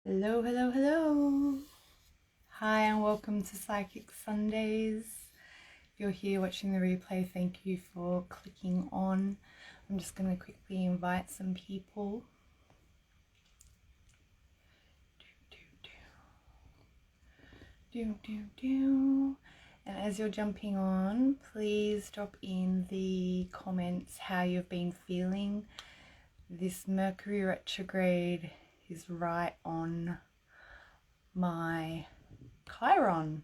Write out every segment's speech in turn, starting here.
Hello, hello, hello. Hi, and welcome to Psychic Sundays. If you're here watching the replay, thank you for clicking on. I'm just going to quickly invite some people. And as you're jumping on, please drop in the comments how you've been feeling. This Mercury retrograde is right on my Chiron,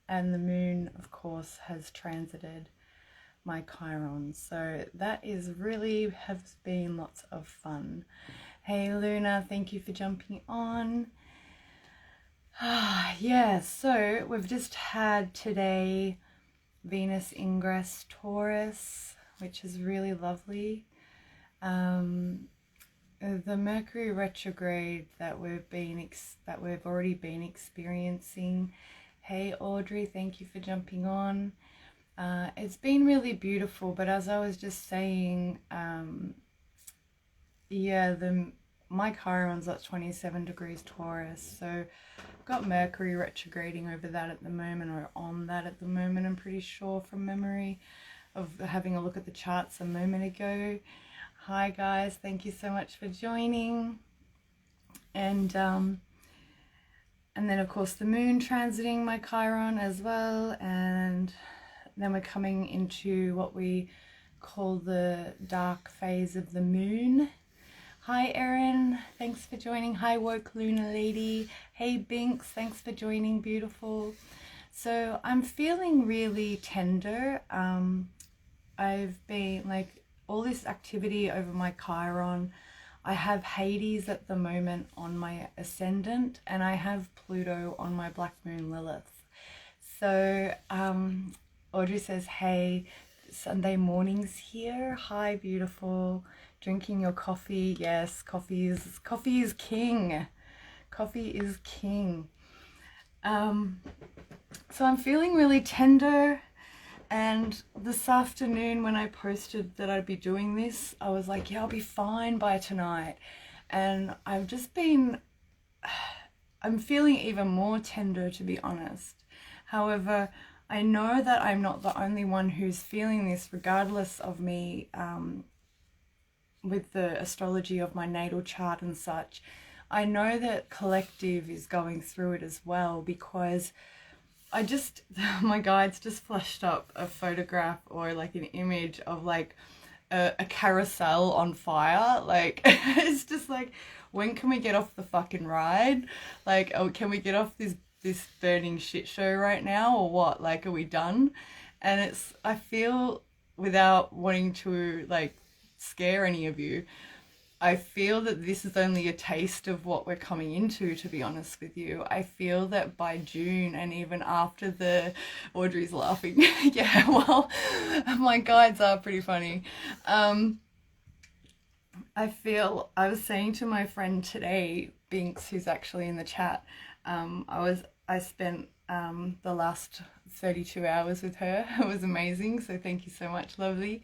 and the moon of course has transited my Chiron, so that is really has been lots of fun. Hey Luna, thank you for jumping on. Yeah, so we've just had today Venus ingress Taurus, which is really lovely. The Mercury retrograde that we've already been experiencing. Hey Audrey, thank you for jumping on. It's been really beautiful, but as I was just saying, my Chiron's at 27 degrees Taurus, so I've got Mercury retrograding over that at the moment, or on that at the moment, I'm pretty sure from memory of having a look at the charts a moment ago. Hi guys, thank you so much for joining. And then of course the moon transiting my Chiron as well, and then we're coming into what we call the dark phase of the moon. Hi Erin, thanks for joining. Hi Woke Luna Lady. Hey Binks, thanks for joining, beautiful. So I'm feeling really tender. I've been like all this activity over my Chiron. I have Hades at the moment on my ascendant, and I have Pluto on my black moon Lilith. So Audrey says, hey, Sunday mornings here. Hi, beautiful. Drinking your coffee. Yes, coffee is king. Coffee is king. So I'm feeling really tender. And this afternoon when I posted that I'd be doing this, I was like, yeah, I'll be fine by tonight. And I'm feeling even more tender, to be honest. However, I know that I'm not the only one who's feeling this, regardless of me with the astrology of my natal chart and such. I know that collective is going through it as well, because my guides just flashed up a photograph or like an image of like a carousel on fire. Like it's just like, when can we get off the fucking ride? Like, oh, can we get off this burning shit show right now, or what? Like, are we done? And I feel, without wanting to like scare any of you, I feel that this is only a taste of what we're coming into, to be honest with you. I feel that by June, and even after Audrey's laughing. Yeah, well, my guides are pretty funny. I was saying to my friend today, Binks, who's actually in the chat, I spent the last 32 hours with her. It was amazing, so thank you so much, lovely.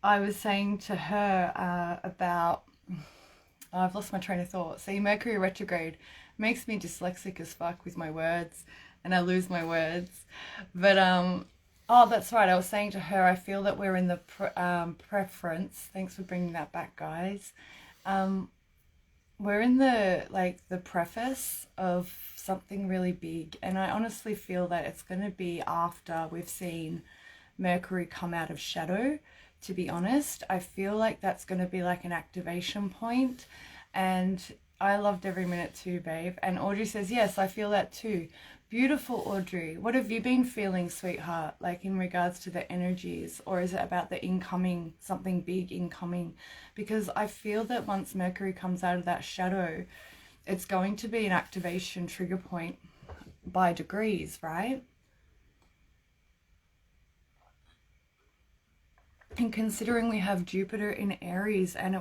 I was saying to her about, I've lost my train of thought. See, Mercury retrograde makes me dyslexic as fuck with my words, and I lose my words. But oh, that's right. I was saying to her, I feel that we're in the preference. Thanks for bringing that back, guys. We're in the preface of something really big, and I honestly feel that it's going to be after we've seen Mercury come out of shadow. To be honest, I feel like that's going to be like an activation point, and I loved every minute too, babe. And Audrey says, yes, I feel that too. Beautiful, Audrey. What have you been feeling, sweetheart, like in regards to the energies? Or is it about the incoming, something big incoming? Because I feel that once Mercury comes out of that shadow, it's going to be an activation trigger point by degrees, right? And considering we have Jupiter in Aries, and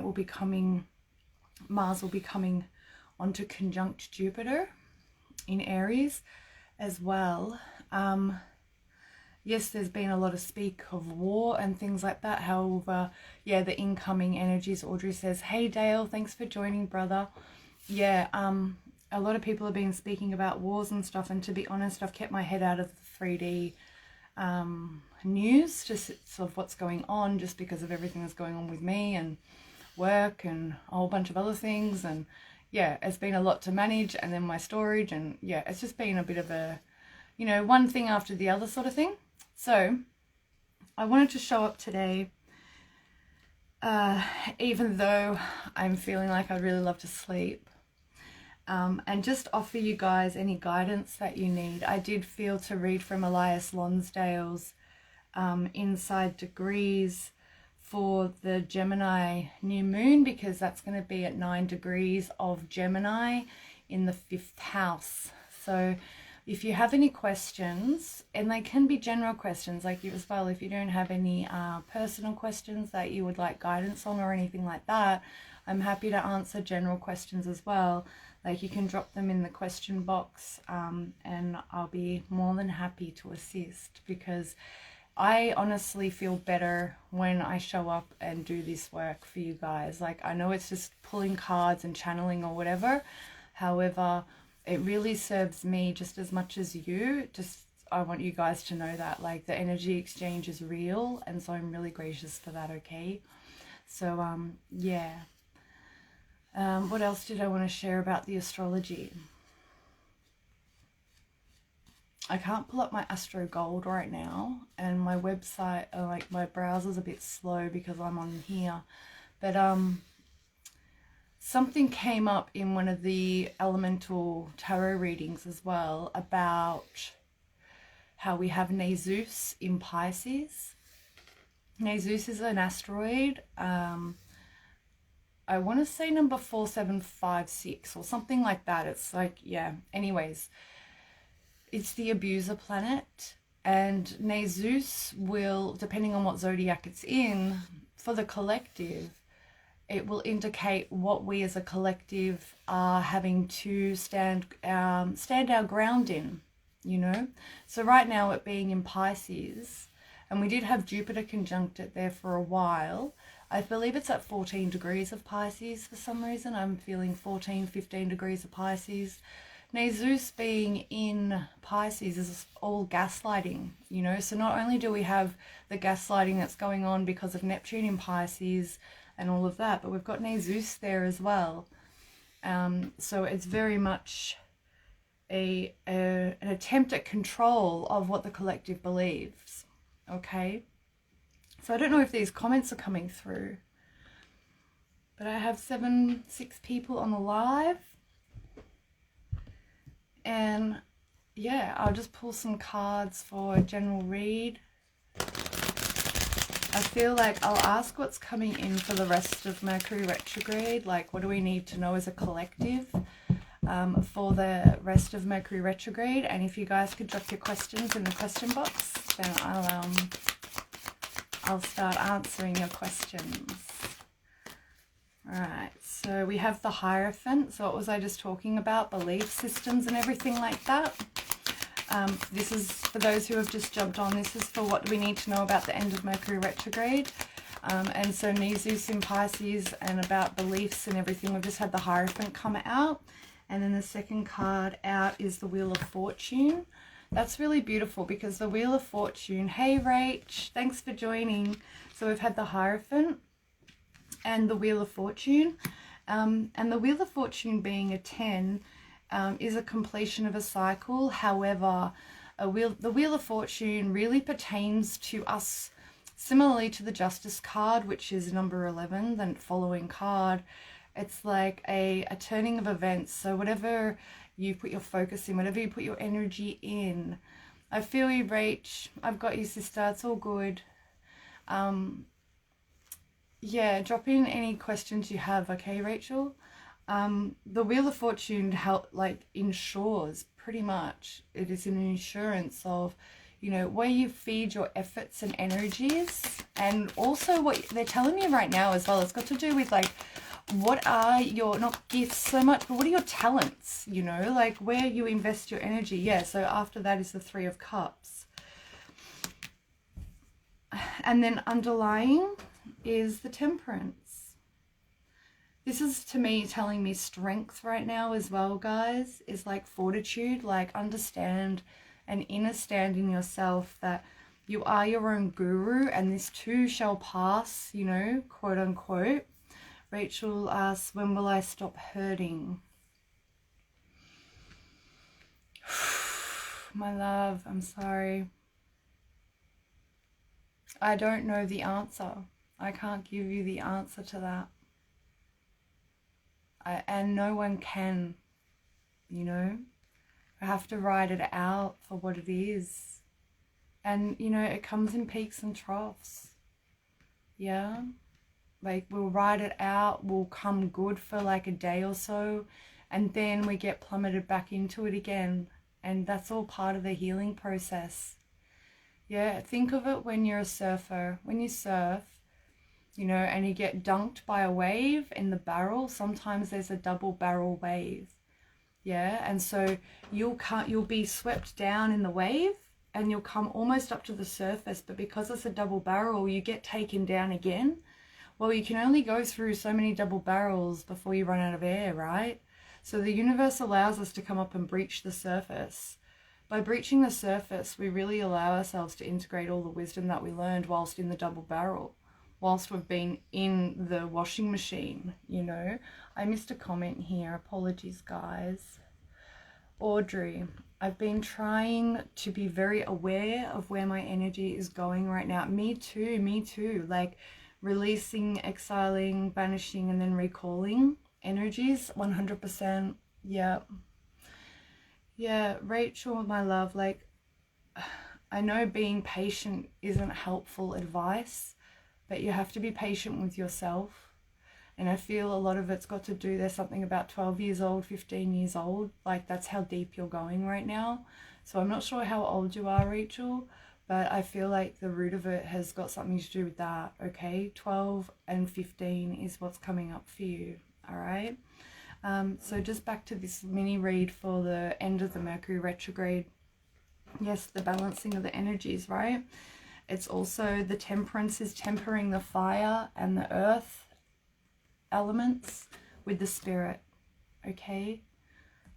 Mars will be coming onto conjunct Jupiter in Aries as well. yes, there's been a lot of speak of war and things like that. However, yeah, the incoming energies, Audrey says, hey Dale, thanks for joining, brother. Yeah, a lot of people have been speaking about wars and stuff, and to be honest, I've kept my head out of the 3D news, just sort of what's going on, just because of everything that's going on with me and work and a whole bunch of other things. And yeah, it's been a lot to manage, and then my storage, and yeah, it's just been a bit of a, you know, one thing after the other sort of thing. So I wanted to show up today, even though I'm feeling like I'd really love to sleep, and just offer you guys any guidance that you need. I did feel to read from Elias Lonsdale's Inside Degrees for the Gemini new moon, because that's going to be at 9 degrees of Gemini in the 5th house. So if you have any questions, and they can be general questions like you as well, if you don't have any personal questions that you would like guidance on or anything like that, I'm happy to answer general questions as well. Like, you can drop them in the question box, and I'll be more than happy to assist, because I honestly feel better when I show up and do this work for you guys. Like, I know it's just pulling cards and channeling or whatever. However, it really serves me just as much as you. Just, I want you guys to know that, like, the energy exchange is real, and so I'm really gracious for that, okay? So, yeah. What else did I want to share about the astrology? I can't pull up my Astro Gold right now, and my website, like, my browser's a bit slow because I'm on here. But something came up in one of the elemental tarot readings as well about how we have Nezus in Pisces. Nezus is an asteroid. I want to say number 4756 or something like that. It's like, yeah, anyways, it's the abuser planet, and Nezus will, depending on what zodiac it's in, for the collective, it will indicate what we as a collective are having to stand our ground in, you know. So right now, it being in Pisces, and we did have Jupiter conjunct it there for a while. I believe it's at 14 degrees of Pisces for some reason. I'm feeling 14, 15 degrees of Pisces. Nezus being in Pisces is all gaslighting, you know. So not only do we have the gaslighting that's going on because of Neptune in Pisces and all of that, but we've got Nezus there as well. So it's very much an attempt at control of what the collective believes, okay? So I don't know if these comments are coming through, but I have 6 people on the live, and yeah, I'll just pull some cards for a general read. I feel like I'll ask what's coming in for the rest of Mercury retrograde, like what do we need to know as a collective for the rest of Mercury retrograde, and if you guys could drop your questions in the question box, then I'll start answering your questions. Alright, so we have the Hierophant. So what was I just talking about? Belief systems and everything like that. This is, for those who have just jumped on, this is for what we need to know about the end of Mercury retrograde. And so Nezus in Pisces and about beliefs and everything. We've just had the Hierophant come out. And then the second card out is the Wheel of Fortune. That's really beautiful because the Wheel of Fortune, hey Rach, thanks for joining. So we've had the Hierophant and the Wheel of Fortune. And the Wheel of Fortune being a 10 is a completion of a cycle. However, the Wheel of Fortune really pertains to us similarly to the Justice card, which is number 11, the following card. It's like a turning of events. So whatever you put your focus in, whatever you put your energy in. I feel you, Rach. I've got you, sister. It's all good. Yeah, drop in any questions you have, okay, Rachel? The Wheel of Fortune insures, pretty much. It is an insurance of, you know, where you feed your efforts and energies, and also what they're telling me right now as well. It's got to do with like, what are your, not gifts so much, but what are your talents, you know, like where you invest your energy. Yeah, so after that is the 3 of Cups. And then underlying is the Temperance. This is, to me, telling me strength right now as well, guys, is like fortitude, like understand an inner stand in yourself that you are your own guru and this too shall pass, you know, quote unquote. Rachel asks, when will I stop hurting? My love, I'm sorry. I don't know the answer. I can't give you the answer to that. And no one can, you know. I have to write it out for what it is. And, you know, it comes in peaks and troughs. Yeah? Like, we'll write it out, we'll come good for like a day or so, and then we get plummeted back into it again. And that's all part of the healing process. Yeah, think of it when you're a surfer. When you surf, you know, and you get dunked by a wave in the barrel, sometimes there's a double barrel wave. Yeah, and so you'll be swept down in the wave and you'll come almost up to the surface, but because it's a double barrel, you get taken down again. Well, you can only go through so many double barrels before you run out of air, right? So the universe allows us to come up and breach the surface. By breaching the surface, we really allow ourselves to integrate all the wisdom that we learned whilst in the double barrel, whilst we've been in the washing machine, you know. I missed a comment here. Apologies, guys. Audrey, I've been trying to be very aware of where my energy is going right now. Me too. Like releasing, exiling, banishing, and then recalling energies, 100%. Yeah. Yeah, Rachel, my love, like, I know being patient isn't helpful advice, but you have to be patient with yourself. And I feel a lot of it's got to do, there's something about 12 years old, 15 years old, like that's how deep you're going right now. So I'm not sure how old you are, Rachel, but I feel like the root of it has got something to do with that, okay? 12 and 15 is what's coming up for you, all right? So just back to this mini read for the end of the Mercury retrograde. Yes, the balancing of the energies, right? It's also the Temperance is tempering the fire and the earth elements with the spirit, okay?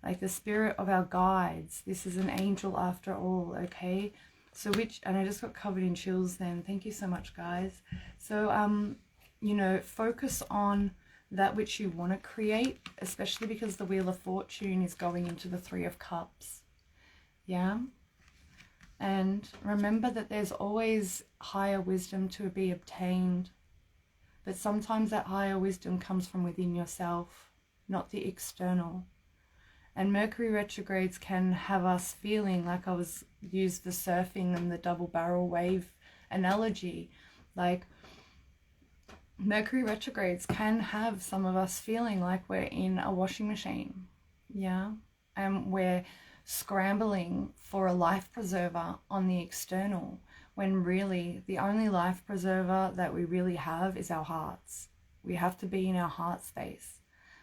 Like the spirit of our guides. This is an angel after all, okay? So and I just got covered in chills then. Thank you so much, guys. So, you know, focus on that which you want to create, especially because the Wheel of Fortune is going into the Three of Cups. Yeah? And remember that there's always higher wisdom to be obtained. But sometimes that higher wisdom comes from within yourself, not the external. And Mercury retrogrades can have us feeling like, I used the surfing and the double barrel wave analogy, like Mercury retrogrades can have some of us feeling like we're in a washing machine, yeah, and we're scrambling for a life preserver on the external, when really the only life preserver that we really have is our hearts. We have to be in our heart space.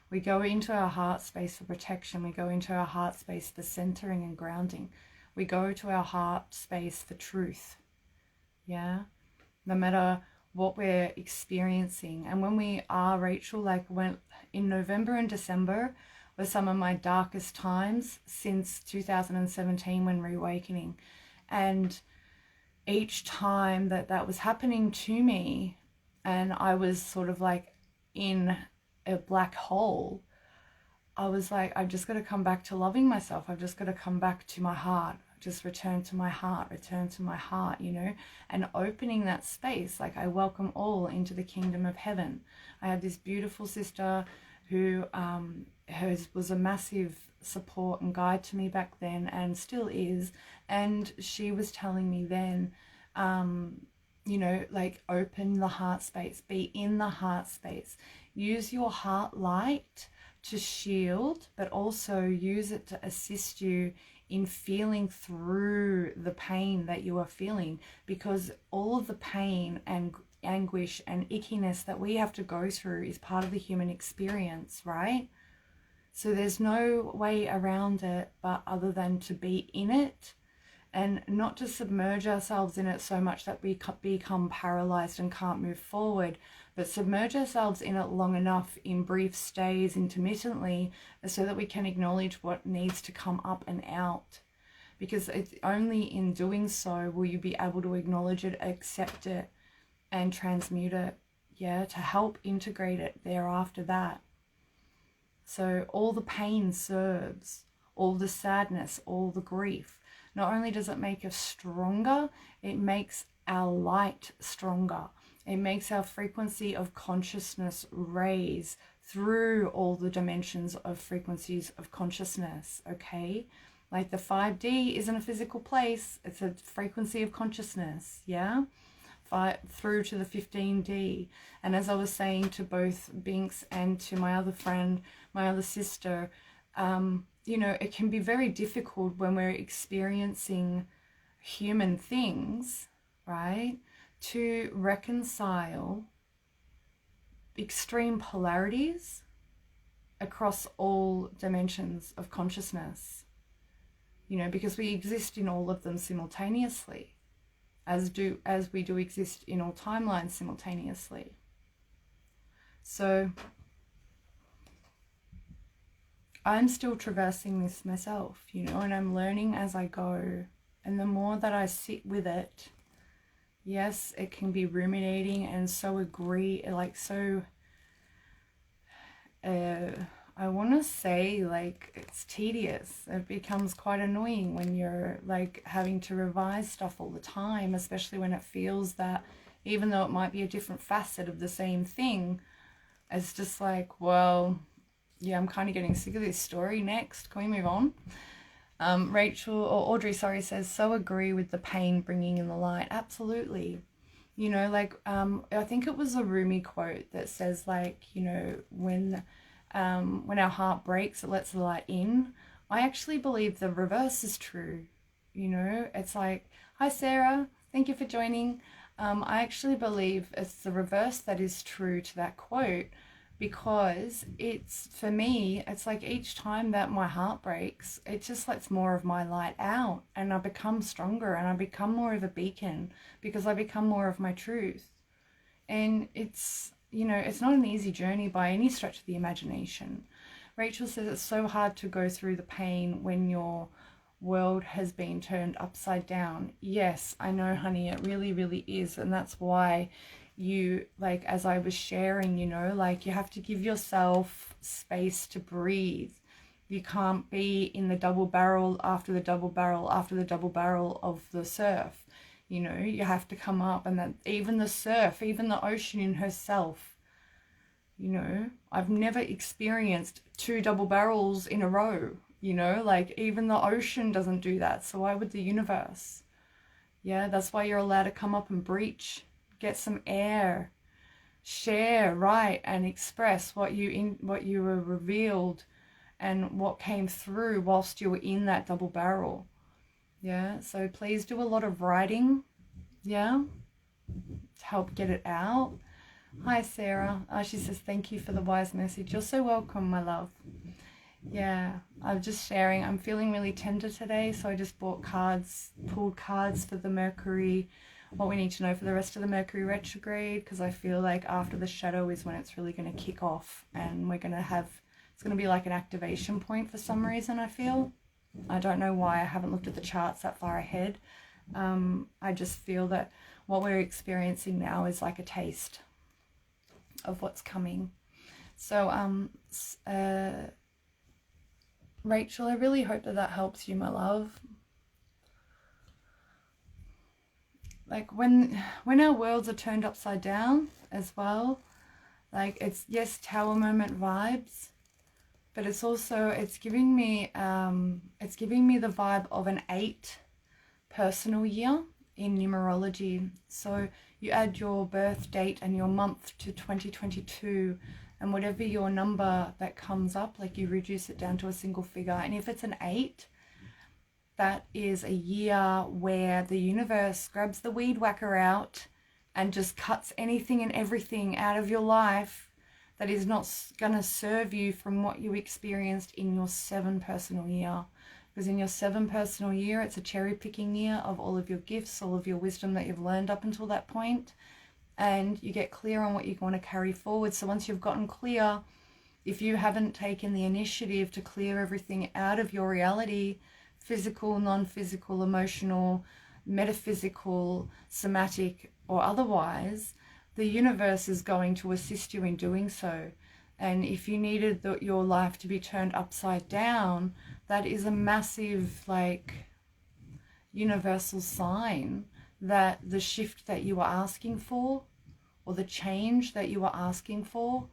We go into our heart space for protection. We go into our heart space for centering and grounding. We go to our heart space for truth, yeah, no matter what we're experiencing. And when we are, Rachel, like when in November and December were some of my darkest times since 2017 when reawakening. And each time that was happening to me and I was sort of like in a black hole, I was like, I've just got to come back to loving myself. I've just got to come back to my heart. Just return to my heart, you know, and opening that space. Like, I welcome all into the kingdom of heaven. I had this beautiful sister who was a massive support and guide to me back then, and still is. And she was telling me then, you know, like, open the heart space, be in the heart space, use your heart light to shield, but also use it to assist you in feeling through the pain that you are feeling, because all of the pain and anguish and ickiness that we have to go through is part of the human experience, right? So there's no way around it but other than to be in it and not to submerge ourselves in it so much that we become paralyzed and can't move forward, but submerge ourselves in it long enough in brief stays intermittently so that we can acknowledge what needs to come up and out. Because it's only in doing so will you be able to acknowledge it, accept it, and transmute it, yeah, to help integrate it thereafter that. So all the pain serves, all the sadness, all the grief. Not only does it make us stronger, it makes our light stronger. It makes our frequency of consciousness raise through all the dimensions of frequencies of consciousness, okay? Like the 5D isn't a physical place, it's a frequency of consciousness, yeah? Through to the 15D. And as I was saying to both Binks and to my other friend, my other sister, you know, it can be very difficult when we're experiencing human things, right, to reconcile extreme polarities across all dimensions of consciousness, you know, because we exist in all of them simultaneously, as we do exist in all timelines simultaneously. So I'm still traversing this myself, you know, and I'm learning as I go. And the more that I sit with it, yes, it can be ruminating and so I want to say like it's tedious. It becomes quite annoying when you're like having to revise stuff all the time, especially when it feels that even though it might be a different facet of the same thing, it's just like, well, yeah, I'm kind of getting sick of this story. Next, can we move on? Audrey, sorry, says, so agree with the pain bringing in the light. Absolutely. You know, like, I think it was a Rumi quote that says, like, you know, when our heart breaks, it lets the light in. I actually believe the reverse is true. You know, it's like, hi, Sarah, thank you for joining. I actually believe it's the reverse that is true to that quote, because it's, for me, it's like each time that my heart breaks, it just lets more of my light out, and I become stronger and I become more of a beacon because I become more of my truth. And it's, you know, it's not an easy journey by any stretch of the imagination. Rachel says it's so hard to go through the pain when your world has been turned upside down. Yes, I know, honey, it really, really is. And that's why you, like, as I was sharing, you know, like, you have to give yourself space to breathe. You can't be in the double barrel after the double barrel after the double barrel of the surf. You know, you have to come up, and that even the surf, even the ocean in herself, you know, I've never experienced 2 double barrels in a row, you know, like even the ocean doesn't do that. So why would the universe? Yeah, that's why you're allowed to come up and breach, get some air, share, write, and express what you were revealed and what came through whilst you were in that double barrel. Yeah, so please do a lot of writing, yeah, to help get it out. Hi, Sarah. She says, thank you for the wise message. You're so welcome, my love. Yeah, I'm just sharing. I'm feeling really tender today, so I just bought cards, pulled cards for the Mercury, what we need to know for the rest of the Mercury retrograde, because I feel like after the shadow is when it's really going to kick off, and we're going to have, it's going to be like an activation point for some reason, I feel. I don't know why. I haven't looked at the charts that far ahead. I just feel that what we're experiencing now is like a taste of what's coming. So Rachel, I really hope that that helps you, my love. Like when our worlds are turned upside down as well, like it's, yes, tower moment vibes, but it's also, it's giving me the vibe of an 8 personal year in numerology. So you add your birth date and your month to 2022, and whatever your number that comes up, like you reduce it down to a single figure. And if it's an 8, that is a year where the universe grabs the weed whacker out and just cuts anything and everything out of your life that is not going to serve you from what you experienced in your 7 personal year. Because in your 7 personal year, it's a cherry picking year of all of your gifts, all of your wisdom that you've learned up until that point. And you get clear on what you want to carry forward. So once you've gotten clear, if you haven't taken the initiative to clear everything out of your reality, physical, non-physical, emotional, metaphysical, somatic, or otherwise, the universe is going to assist you in doing so. And if you needed your life to be turned upside down, that is a massive, like, universal sign that the shift that you are asking for, or the change that you are asking for,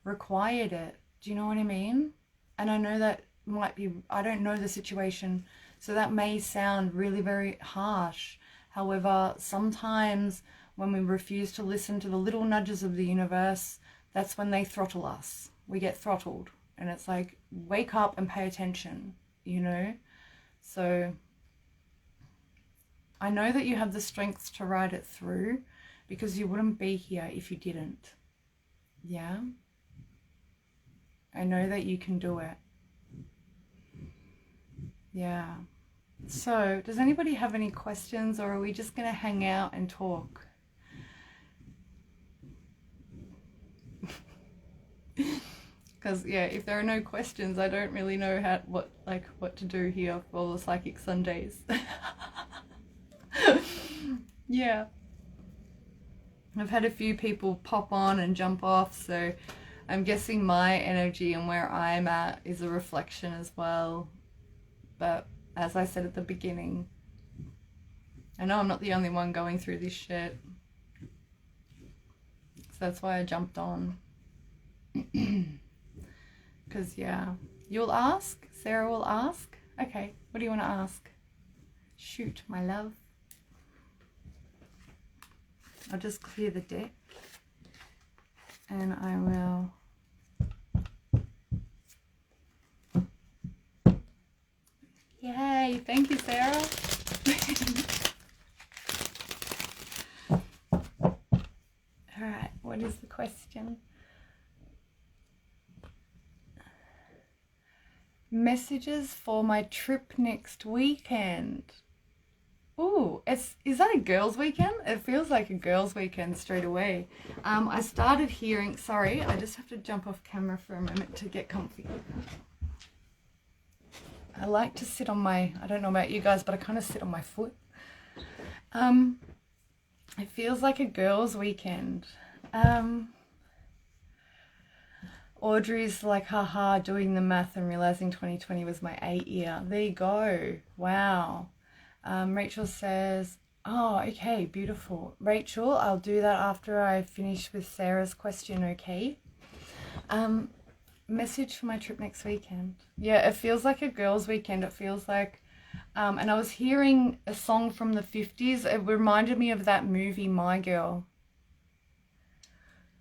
required it. Do you know what I mean? And I know that might be, I don't know the situation, so that may sound really very harsh. However, sometimes when we refuse to listen to the little nudges of the universe, that's when they throttle us. We get throttled, and it's like, wake up and pay attention, you know? So I know that you have the strength to ride it through, because you wouldn't be here if you didn't. Yeah? I know that you can do it. Yeah. So, does anybody have any questions, or are we just going to hang out and talk? Because, yeah, if there are no questions, I don't really know what to do here for the Psychic Sundays. Yeah. I've had a few people pop on and jump off, so I'm guessing my energy and where I'm at is a reflection as well. But as I said at the beginning, I know I'm not the only one going through this shit. So that's why I jumped on. Because, yeah, you'll ask? Sarah will ask? Okay, what do you want to ask? Shoot, my love. I'll just clear the deck, and I will... Yay, thank you, Sarah. Alright, what is the question? Messages for my trip next weekend. Ooh, is that a girls' weekend? It feels like a girls' weekend straight away. I started hearing, sorry, I just have to jump off camera for a moment to get comfy. I like to sit on my, I don't know about you guys, but I kind of sit on my foot. It feels like a girls' weekend. Audrey's like, haha, doing the math and realizing 2020 was my 8 year. There you go. Wow. Rachel says, oh, okay, beautiful. Rachel, I'll do that after I finish with Sarah's question, okay? Message for my trip next weekend. Yeah, it feels like a girls' weekend. It feels like, and I was hearing a song from the 50s. It reminded me of that movie, My Girl.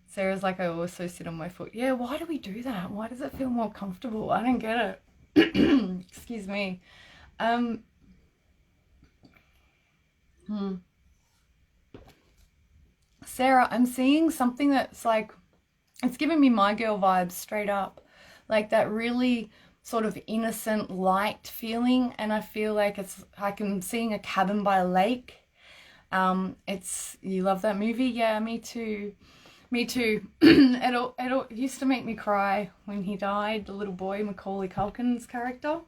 Sarah's like, I also sit on my foot. Yeah, why do we do that? Why does it feel more comfortable? I don't get it. Excuse me. Sarah, I'm seeing something that's like, it's giving me My Girl vibes straight up. Like that really sort of innocent, light feeling. And I feel like I'm seeing a cabin by a lake. You love that movie? Yeah, me too. Me too. It used to make me cry when he died, the little boy, Macaulay Culkin's character.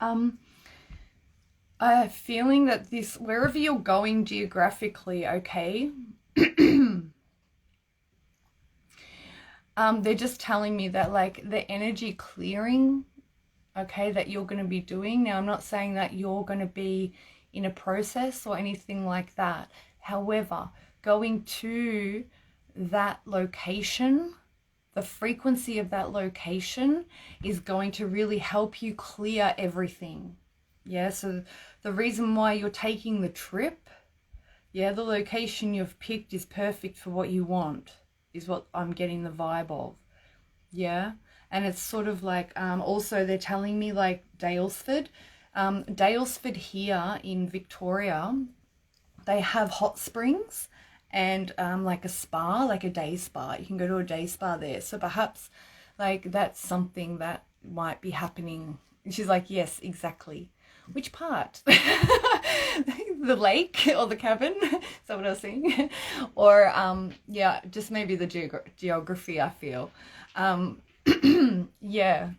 I'm feeling that wherever you're going geographically, okay, they're just telling me that like the energy clearing, okay, that you're going to be doing. Now, I'm not saying that you're going to be in a process or anything like that. However, going to that location, the frequency of that location is going to really help you clear everything. Yeah, so the reason why you're taking the trip, yeah, the location you've picked is perfect for what you want, is what I'm getting the vibe of. Yeah, and it's sort of like, also they're telling me like Daylesford. Daylesford here in Victoria, they have hot springs and like a spa, like a day spa. You can go to a day spa there. So perhaps like that's something that might be happening she's like, yes, exactly. Which part? The lake or the cabin? Is that what I was saying? Or yeah, just maybe the geography, I feel. Yeah,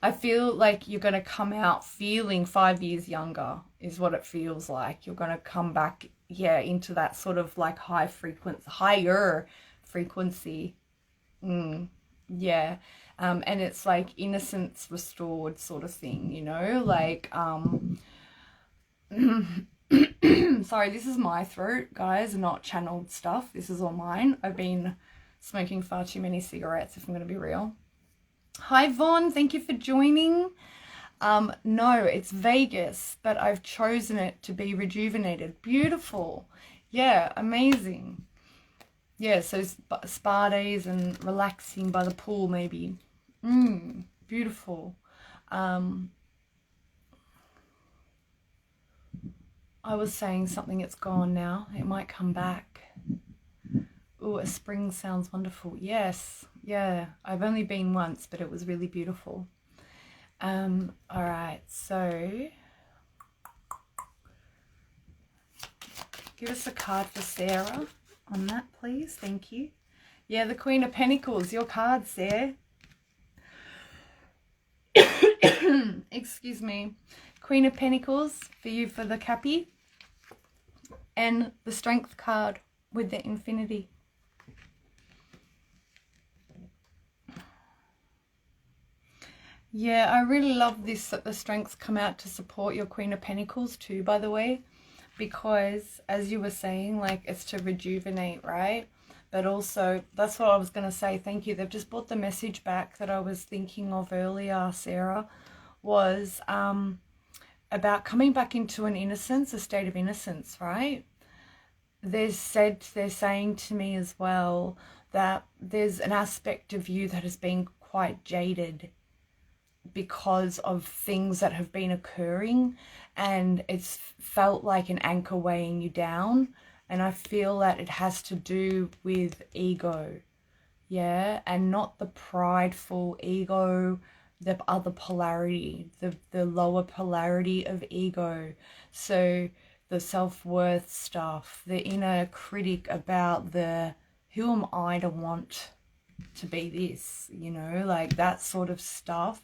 I feel like you're going to come out feeling 5 years younger is what it feels like. You're going to come back, yeah, into that sort of like higher frequency. Yeah. And it's like innocence restored sort of thing, you know, like, sorry, this is my throat, guys, not channeled stuff. This is all mine. I've been smoking far too many cigarettes, if I'm going to be real. Hi, Vaughn. Thank you for joining. No, it's Vegas, but I've chosen it to be rejuvenated. Beautiful. Yeah, amazing. Yeah, so spa days and relaxing by the pool, maybe. Beautiful. I was saying something, it's gone now. It might come back. Oh, a spring sounds wonderful. Yes, yeah. I've only been once, but it was really beautiful. All right, so give us a card for Sarah on that, please. Thank you. Yeah, the Queen of Pentacles, your card's there. Excuse me. Queen of Pentacles for you for the cappy. And the Strength card with the Infinity. Yeah, I really love this, that the Strengths come out to support your Queen of Pentacles too, by the way. Because, as you were saying, like, it's to rejuvenate, right? But also, that's what I was going to say. Thank you. They've just brought the message back that I was thinking of earlier, Sarah, was about coming back into an innocence, a state of innocence, right? They're saying to me as well that there's an aspect of you that has been quite jaded because of things that have been occurring, and it's felt like an anchor weighing you down. And I feel that it has to do with ego, yeah, and not the prideful ego, the other polarity, the lower polarity of ego. So the self-worth stuff, the inner critic about the who am I to want to be this, you know, like that sort of stuff.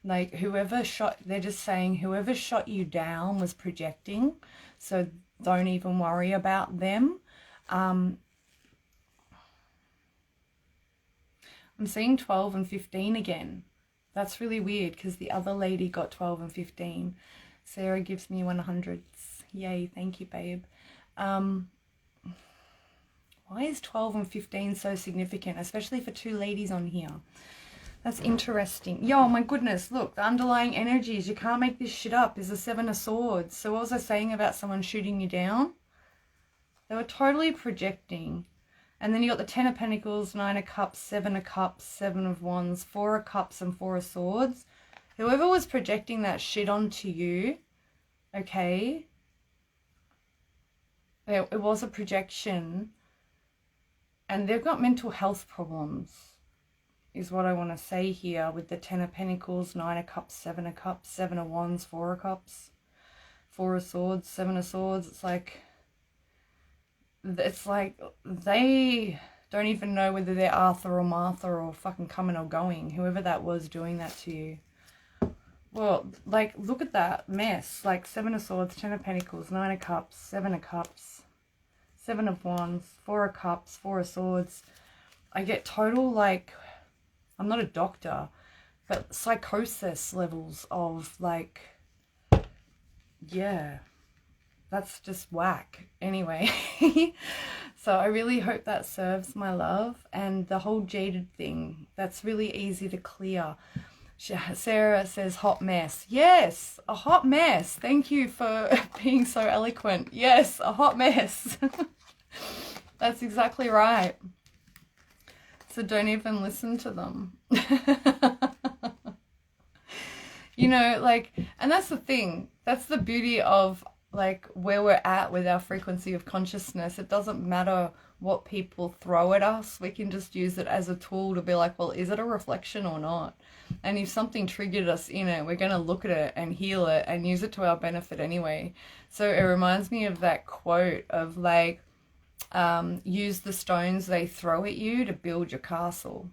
Like they're just saying whoever shot you down was projecting, so don't even worry about them. I'm seeing 12 and 15 again. That's really weird because the other lady got 12 and 15. Sarah gives me 100s. Yay, thank you, babe. Why is 12 and 15 so significant, especially for two ladies on here? That's interesting. Yo, my goodness, look, the underlying energies, you can't make this shit up, is the Seven of Swords. So what was I saying about someone shooting you down? They were totally projecting. And then you got the Ten of Pentacles, Nine of Cups, Seven of Cups, Seven of Wands, Four of Cups, and Four of Swords. Whoever was projecting that shit onto you, okay, it was a projection. And they've got mental health problems, is what I want to say here with the Ten of Pentacles, Nine of Cups, Seven of Cups, Seven of Wands, Four of Cups, Four of Swords, Seven of Swords. It's like they don't even know whether they're Arthur or Martha or fucking coming or going, whoever that was doing that to you. Well, like, look at that mess. Like, Seven of Swords, Ten of Pentacles, Nine of Cups, Seven of Cups, Seven of Wands, Four of Cups, Four of Swords. I get total, like, I'm not a doctor, but psychosis levels of, like, yeah, that's just whack. Anyway, so I really hope that serves, my love. And the whole jaded thing, that's really easy to clear. Sarah says hot mess. Yes, a hot mess. Thank you for being so eloquent. Yes, a hot mess. That's exactly right. So don't even listen to them. You know, like, and that's the thing. That's the beauty of, like, where we're at with our frequency of consciousness. It doesn't matter what people throw at us. We can just use it as a tool to be like, well, is it a reflection or not? And if something triggered us in it, we're going to look at it and heal it and use it to our benefit anyway. So it reminds me of that quote of like, use the stones they throw at you to build your castle.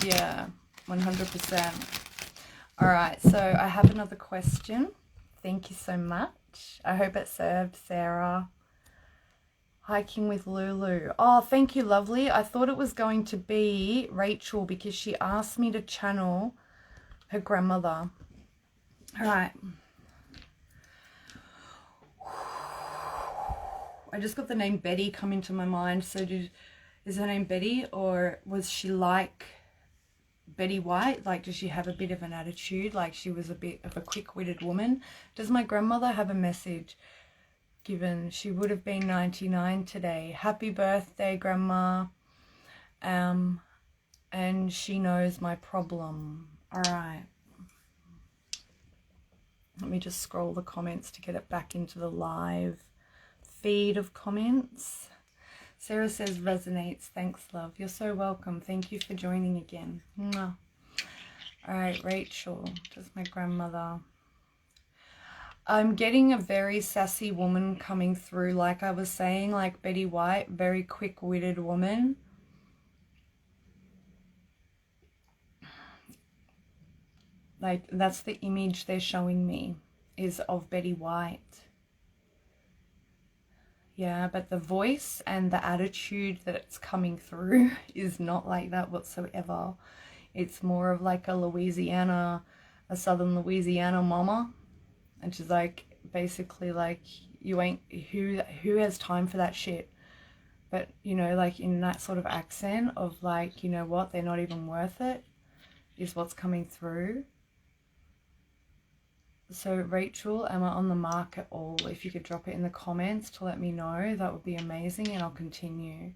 Yeah, 100%. All right, so I have another question. Thank you so much. I hope it served, Sarah. Hiking with Lulu. Oh, thank you, lovely. I thought it was going to be Rachel because she asked me to channel her grandmother. All right. I just got the name Betty come into my mind. So is her name Betty, or was she like Betty White? Like, does she have a bit of an attitude? Like she was a bit of a quick-witted woman? Does my grandmother have a message? Given she would have been 99 today. Happy birthday, Grandma. And she knows my problem. All right. Let me just scroll the comments to get it back into the live feed of comments. Sarah says resonates. Thanks, love. You're so welcome. Thank you for joining again. Mwah. All right, Rachel. Does my grandmother... I'm getting a very sassy woman coming through, like I was saying, like Betty White, very quick-witted woman. Like, that's the image they're showing me, is of Betty White. Yeah, but the voice and the attitude that it's coming through is not like that whatsoever. It's more of like a southern Louisiana mama. And she's like, basically like, you ain't, who has time for that shit? But, you know, like in that sort of accent of like, you know what, they're not even worth it, is what's coming through. So Rachel, am I on the mark at all? If you could drop it in the comments to let me know, that would be amazing, and I'll continue.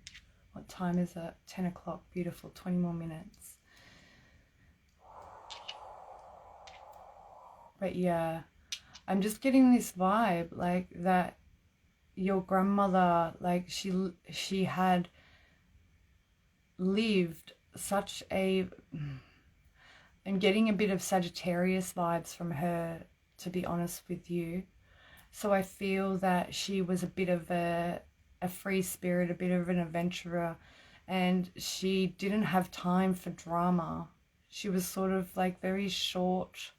What time is it? 10 o'clock. Beautiful. 20 more minutes. But yeah, I'm just getting this vibe like that your grandmother, like she had lived such a... I'm getting a bit of Sagittarius vibes from her, to be honest with you. So I feel that she was a bit of a free spirit, a bit of an adventurer, and she didn't have time for drama. She was sort of like very short,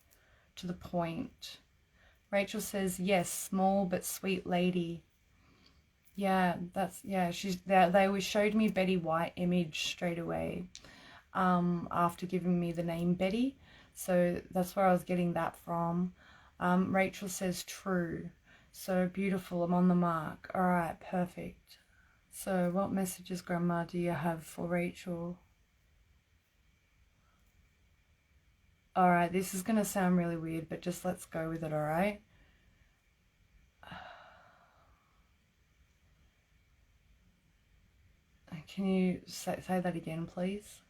to the point. Rachel says, yes, small but sweet lady. Yeah, that's, yeah, they showed me Betty White image straight away. After giving me the name Betty, so that's where I was getting that from. Rachel says true, so beautiful. I'm on the mark. All right, perfect. So what messages, Grandma, do you have for Rachel? All right, this is gonna sound really weird, but just let's go with it. All right. Can you say that again, please?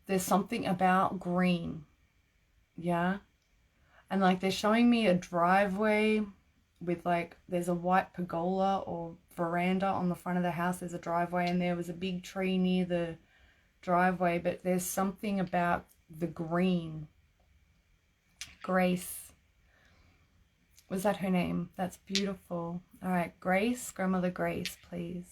There's something about green, yeah, and like they're showing me a driveway with like, there's a white pergola or veranda on the front of the house. There's a driveway and there was a big tree near the driveway, but there's something about the green. Grace, was that her name? That's beautiful. All right, Grace, Grandmother Grace, please.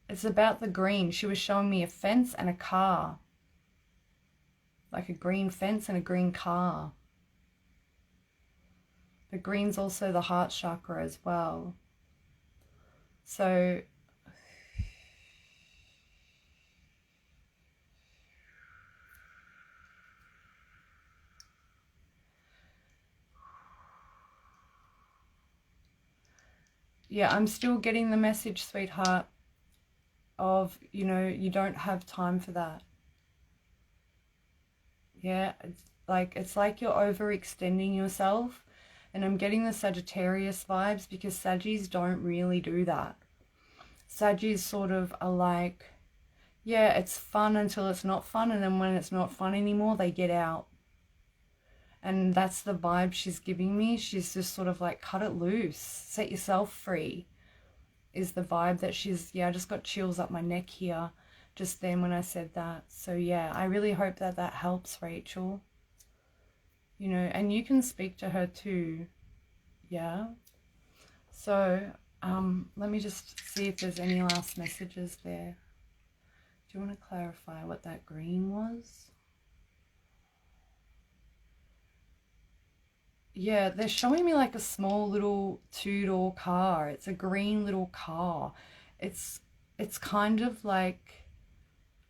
It's about the green. She was showing me a fence and a car. Like a green fence and a green car. The green's also the heart chakra as well. So yeah, I'm still getting the message, sweetheart, of, you know, you don't have time for that. Yeah, it's like you're overextending yourself, and I'm getting the Sagittarius vibes because Saggies don't really do that. Saggies sort of are like, yeah, it's fun until it's not fun, and then when it's not fun anymore, they get out. And that's the vibe she's giving me. She's just sort of like, cut it loose, set yourself free. is the vibe that she's, yeah, I just got chills up my neck here just then when I said that. So yeah, I really hope that that helps, Rachel. You know, and you can speak to her too. Yeah. So let me just see if there's any last messages there. Do you want to clarify what that green was? Yeah, they're showing me like a small little two-door car. It's a green little car. It's kind of like,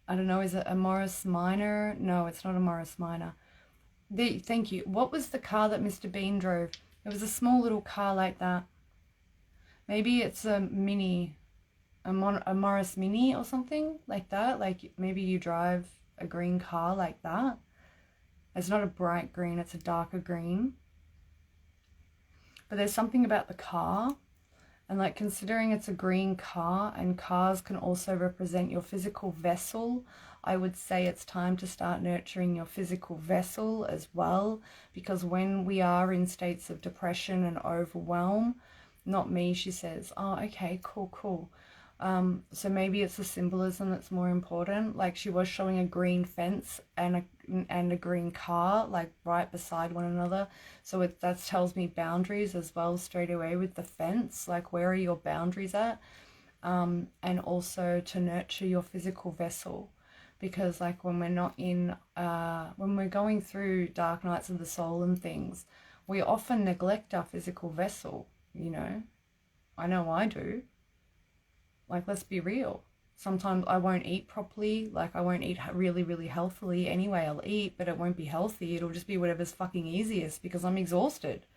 I don't know, is it a Morris Minor? No, it's not a Morris Minor. Thank you. What was the car that Mr. Bean drove? It was a small little car like that. Maybe it's a Mini, a Morris Mini or something like that. Like maybe you drive a green car like that. It's not a bright green, it's a darker green. But there's something about the car, and like considering it's a green car and cars can also represent your physical vessel, I would say it's time to start nurturing your physical vessel as well, because when we are in states of depression and overwhelm, not me, she says, oh, okay, cool. So maybe it's the symbolism that's more important. Like she was showing a green fence and a green car like right beside one another. So that tells me boundaries as well straight away with the fence. Like where are your boundaries at? And also to nurture your physical vessel, because like when we're not in, when we're going through dark nights of the soul and things, we often neglect our physical vessel, you know. I know I do. Like, let's be real. Sometimes I won't eat properly. Like, I won't eat really, really healthily anyway. I'll eat, but it won't be healthy. It'll just be whatever's fucking easiest because I'm exhausted,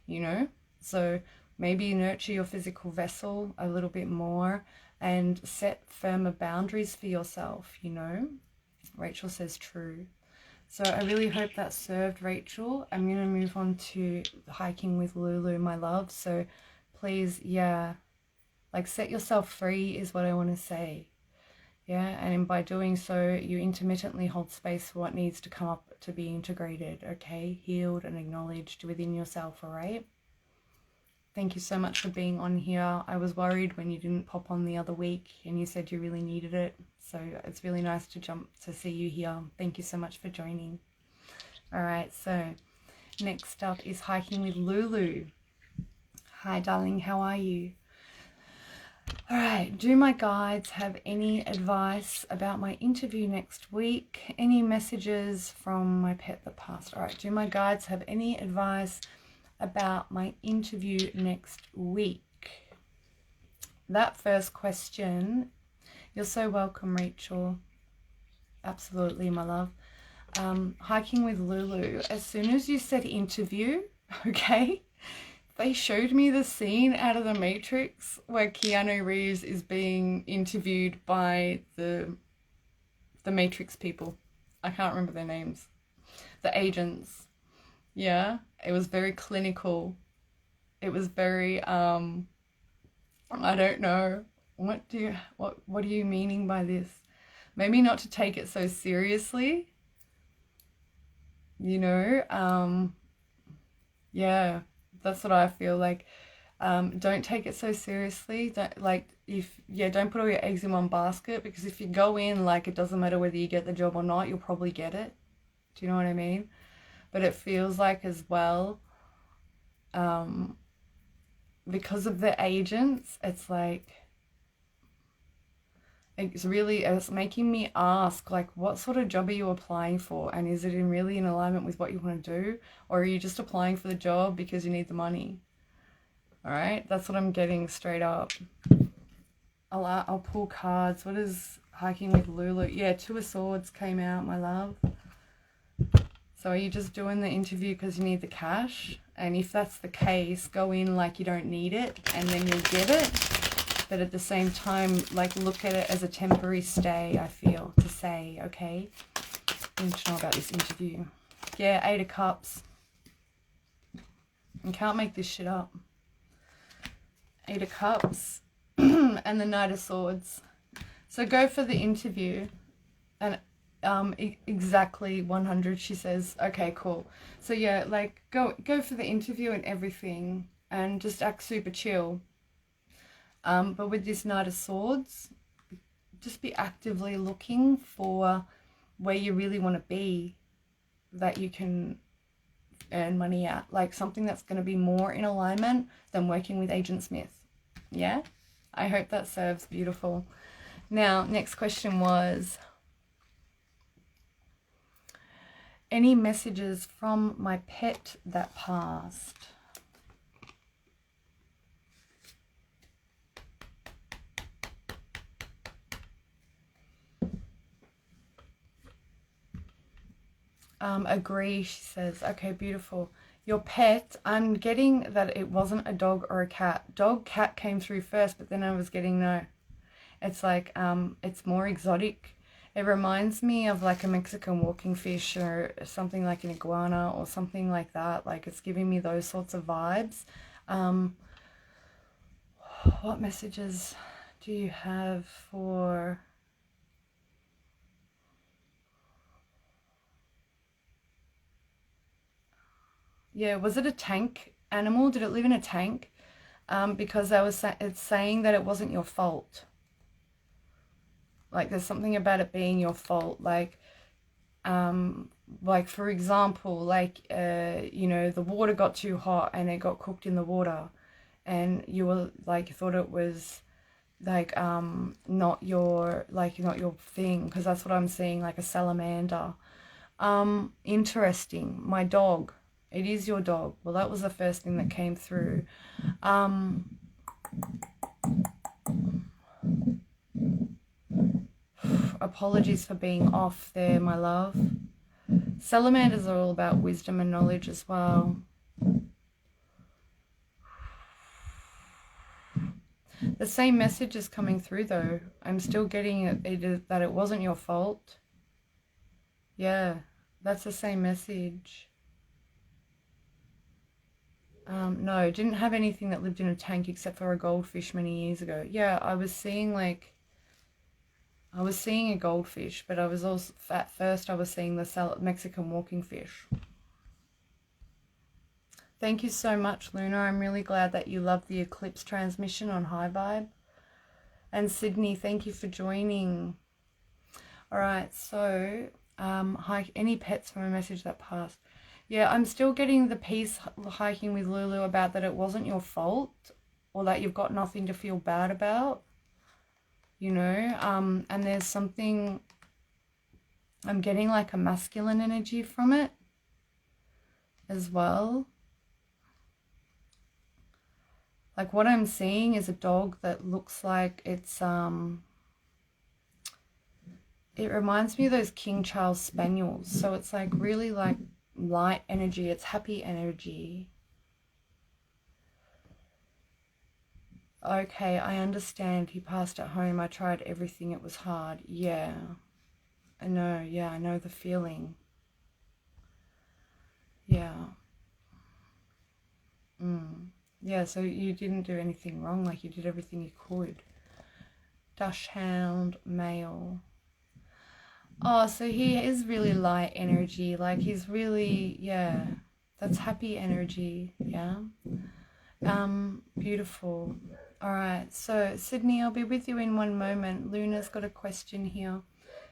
you know? So maybe nurture your physical vessel a little bit more and set firmer boundaries for yourself, you know? Rachel says true. So I really hope that served, Rachel. I'm going to move on to hiking with Lulu, my love. So please, yeah, like set yourself free is what I want to say. Yeah, and by doing so, you intermittently hold space for what needs to come up to be integrated, okay? Healed and acknowledged within yourself, all right? Thank you so much for being on here. I was worried when you didn't pop on the other week and you said you really needed it. So it's really nice to see you here. Thank you so much for joining. All right, so next up is hiking with Lulu. Hi, darling, how are you? All right, do my guides have any advice about my interview next week? Any messages from my pet that passed? All right, do my guides have any advice about my interview next week? That first question, you're so welcome, Rachel. Absolutely, my love. Hiking with Lulu, as soon as you said interview, okay, they showed me the scene out of The Matrix where Keanu Reeves is being interviewed by the Matrix people. I can't remember their names. The agents. Yeah, it was very clinical. It was very, I don't know. What are you meaning by this? Maybe not to take it so seriously. You know, yeah. That's what I feel like. Don't take it so seriously. Don't put all your eggs in one basket, because if you go in like it doesn't matter whether you get the job or not, you'll probably get it. Do you know what I mean? But it feels like as well, because of the agents, it's like, it's making me ask, like, what sort of job are you applying for? And is it really in alignment with what you want to do? Or are you just applying for the job because you need the money? All right, that's what I'm getting straight up. I'll pull cards. What is hiking with Lulu? Yeah, Two of Swords came out, my love. So are you just doing the interview because you need the cash? And if that's the case, go in like you don't need it and then you'll get it. But at the same time, like, look at it as a temporary stay, I feel, to say, okay, I need to know about this interview. Yeah, 8 of Cups. You can't make this shit up. 8 of Cups and the Knight of Swords. So go for the interview. And exactly 100, she says. Okay, cool. So yeah, like, go for the interview and everything and just act super chill. But with this Knight of Swords, just be actively looking for where you really want to be, that you can earn money at, like something that's going to be more in alignment than working with Agent Smith. Yeah, I hope that serves. Beautiful. Now, next question was, any messages from my pet that passed? Agree, she says. Okay, beautiful. Your pet, I'm getting that it wasn't a dog or a cat. Dog, cat came through first, but then I was getting no. It's like, it's more exotic. It reminds me of like a Mexican walking fish or something like an iguana or something like that. Like, it's giving me those sorts of vibes. What messages do you have for... Yeah, was it a tank animal? Did it live in a tank? Because it's saying that it wasn't your fault. Like, there's something about it being your fault. Like for example, like, you know, the water got too hot and it got cooked in the water, and you were like, thought it was like not your thing, because that's what I'm seeing, like a salamander. Interesting. My dog. It is your dog. Well, that was the first thing that came through. Apologies for being off there, my love. Salamanders are all about wisdom and knowledge as well. The same message is coming through though. I'm still getting that it wasn't your fault. Yeah, that's the same message. No, didn't have anything that lived in a tank except for a goldfish many years ago. Yeah, I was seeing a goldfish, but I was also, at first I was seeing the Mexican walking fish. Thank you so much, Luna. I'm really glad that you love the eclipse transmission on High Vibe. And Sydney, thank you for joining. All right, so any pets from a message that passed? Yeah, I'm still getting the piece hiking with Lulu about that it wasn't your fault, or that you've got nothing to feel bad about, you know. And there's something, I'm getting like a masculine energy from it as well. Like, what I'm seeing is a dog that looks like it's it reminds me of those King Charles Spaniels. So it's like really like light energy, it's happy energy. Okay, I understand. He passed at home. I tried everything. It was hard. Yeah, I know. Yeah, I know the feeling. Yeah. Yeah, so you didn't do anything wrong. Like, you did everything you could. Dachshund, male. Oh, so he is really light energy. Like, he's really, yeah, that's happy energy. Yeah. Beautiful. All right, so Sydney, I'll be with you in one moment. Luna's got a question here.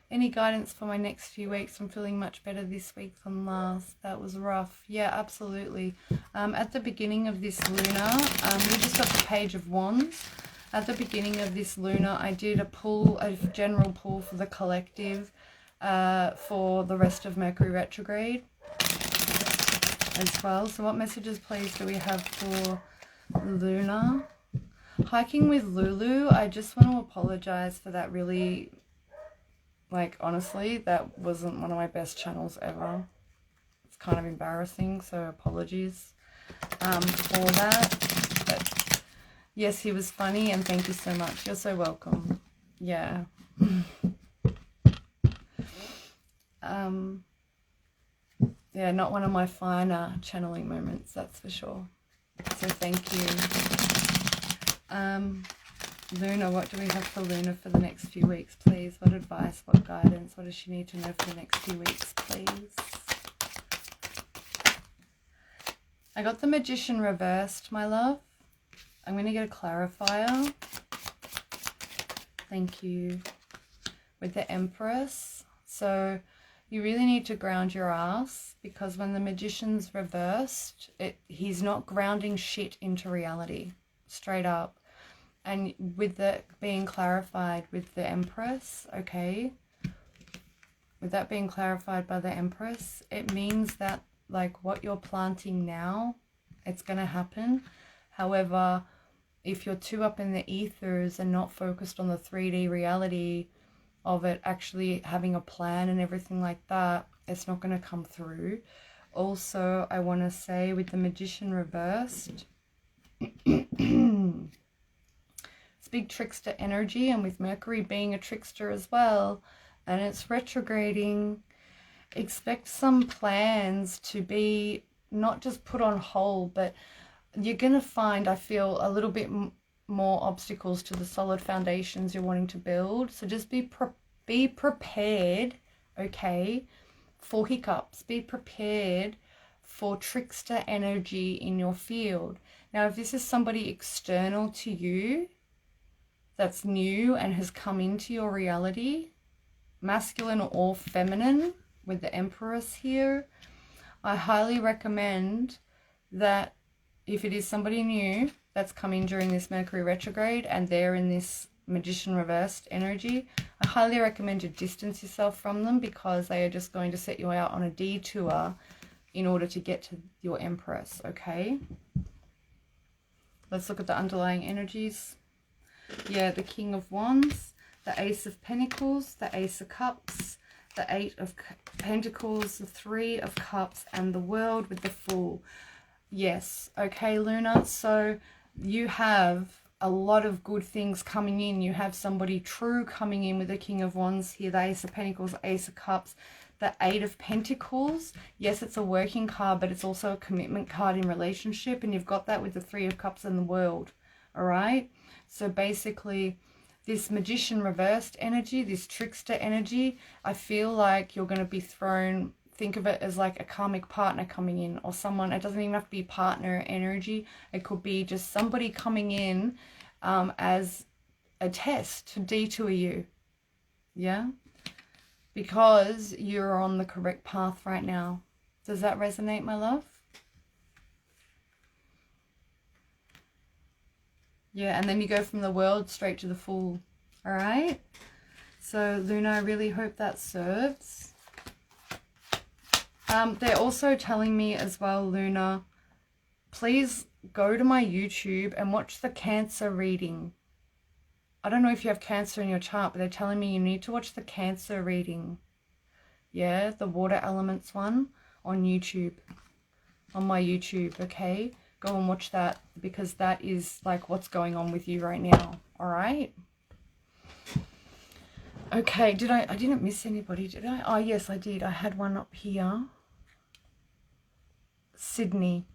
Any guidance for my next few weeks? I'm feeling much better this week than last. That was rough. Yeah, absolutely. At the beginning of this Luna, we just got the Page of Wands. At the beginning of this Luna, I did a general pull for the collective for the rest of Mercury retrograde as well. So what messages, please, do we have for Luna? Hiking with Lulu, I just want to apologize for that. Really, like, honestly, that wasn't one of my best channels ever. It's kind of embarrassing, so apologies for that. But yes, he was funny, and thank you so much. You're so welcome. Yeah. Yeah, not one of my finer channeling moments, that's for sure. So thank you. Luna, what do we have for Luna for the next few weeks, please? What advice, what guidance, what does she need to know for the next few weeks, please? I got the Magician reversed, my love. I'm going to get a clarifier. Thank you. With the Empress. So you really need to ground your ass, because when the Magician's reversed, he's not grounding shit into reality. Straight up. And with that being clarified with the Empress, okay, with that being clarified by the Empress, it means that like what you're planting now, it's going to happen. However, if you're too up in the ethers and not focused on the 3D reality of it actually having a plan and everything like that, it's not going to come through. Also, I want to say with the Magician reversed, it's big trickster energy, and with Mercury being a trickster as well, and it's retrograding, expect some plans to be not just put on hold, but you're going to find, I feel, a little bit more obstacles to the solid foundations you're wanting to build. So just be prepared, okay, for hiccups. Be prepared for trickster energy in your field. Now, if this is somebody external to you that's new and has come into your reality, masculine or feminine, with the Empress here, I highly recommend that if it is somebody new that's coming during this Mercury retrograde and they're in this Magician reversed energy, I highly recommend you distance yourself from them, because they are just going to set you out on a detour in order to get to your Empress, okay? Let's look at the underlying energies. Yeah, the King of Wands, the Ace of Pentacles, the Ace of Cups, the 8 of Pentacles, the 3 of Cups, and the World with the Fool. Yes, okay, Luna, so you have a lot of good things coming in. You have somebody true coming in with the King of Wands here, the Ace of Pentacles, Ace of Cups, the 8 of Pentacles. Yes, it's a working card, but it's also a commitment card in relationship, and you've got that with the 3 of Cups and the World, all right? So basically, this Magician reversed energy, this trickster energy, I feel like you're going to be thrown, think of it as like a karmic partner coming in, or someone, it doesn't even have to be partner energy. It could be just somebody coming in as a test to detour you. Yeah? Because you're on the correct path right now. Does that resonate, my love? Yeah, and then you go from the World straight to the Fool. All right? So, Luna, I really hope that serves. They're also telling me as well, Luna, please go to my YouTube and watch the Cancer reading. I don't know if you have Cancer in your chart, but they're telling me you need to watch the Cancer reading. Yeah, the water elements one on YouTube. On my YouTube, okay? Go and watch that, because that is like what's going on with you right now. All right? Okay, I didn't miss anybody, did I? Oh, yes, I did. I had one up here. Sydney.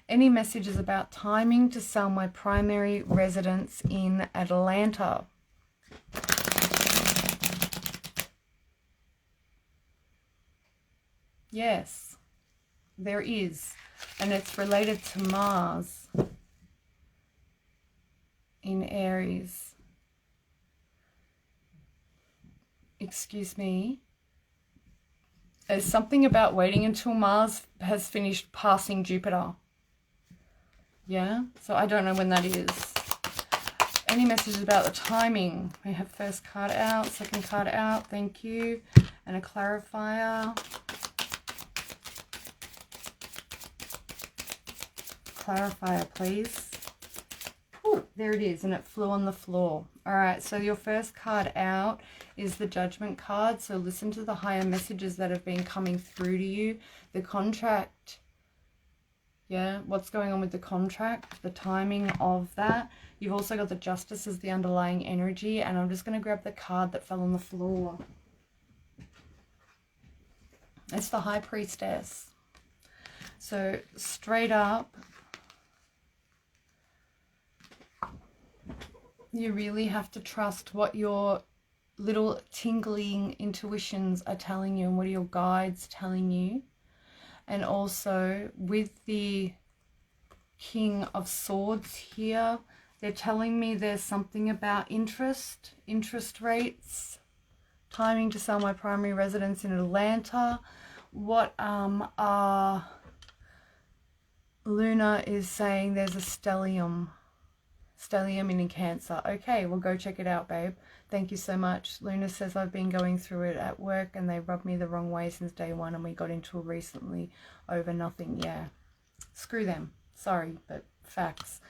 Any messages about timing to sell my primary residence in Atlanta? Yes, there is. And it's related to Mars in Aries. Excuse me. There's something about waiting until Mars has finished passing Jupiter. Yeah, so I don't know when that is. Any messages about the timing? We have first card out, second card out, thank you. And a clarifier. Clarifier, please. Ooh, there it is, and it flew on the floor. All right, so your first card out is the Judgment card. So listen to the higher messages that have been coming through to you. The contract. Yeah, what's going on with the contract, the timing of that. You've also got the Justice as the underlying energy, and I'm just going to grab the card that fell on the floor. It's the High Priestess. So straight up, you really have to trust what your little tingling intuitions are telling you and what are your guides telling you. And also with the King of Swords here They're telling me there's something about interest rates, timing to sell my primary residence in Atlanta. What Luna is saying there's a stellium in Cancer. Okay, well, go check it out, babe. Thank you so much. Luna says I've been going through it at work and they rubbed me the wrong way since day one and we got into it recently over nothing. Yeah, screw them. Sorry, but facts.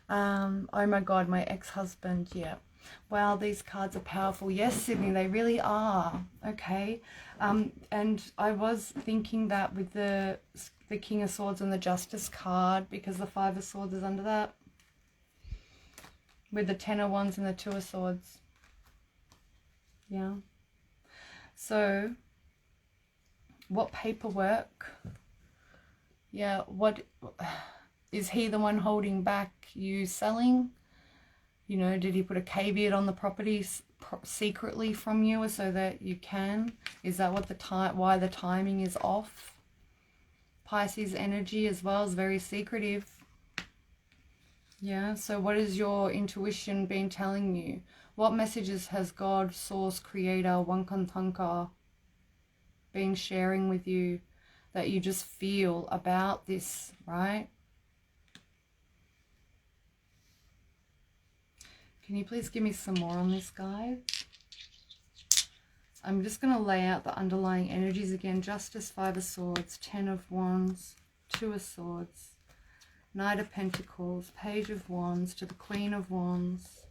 Oh my God, my ex-husband. Yeah. Wow, these cards are powerful. Yes, Sydney, they really are. Okay. And I was thinking that with the King of Swords and the Justice card, because the Five of Swords is under that, with the Ten of Wands and the Two of Swords. Yeah. So, what paperwork? Yeah, what is he the one holding back you selling? You know, did he put a caveat on the property secretly from you so that you can? Is that what why the timing is off? Pisces energy as well is very secretive. Yeah, so what has your intuition been telling you? What messages has God, Source, Creator, Wankantanka been sharing with you that you just feel about this, right? Can you please give me some more on this, guys? I'm just going to lay out the underlying energies again. Justice, Five of Swords, Ten of Wands, Two of Swords, Knight of Pentacles, Page of Wands to the Queen of Wands,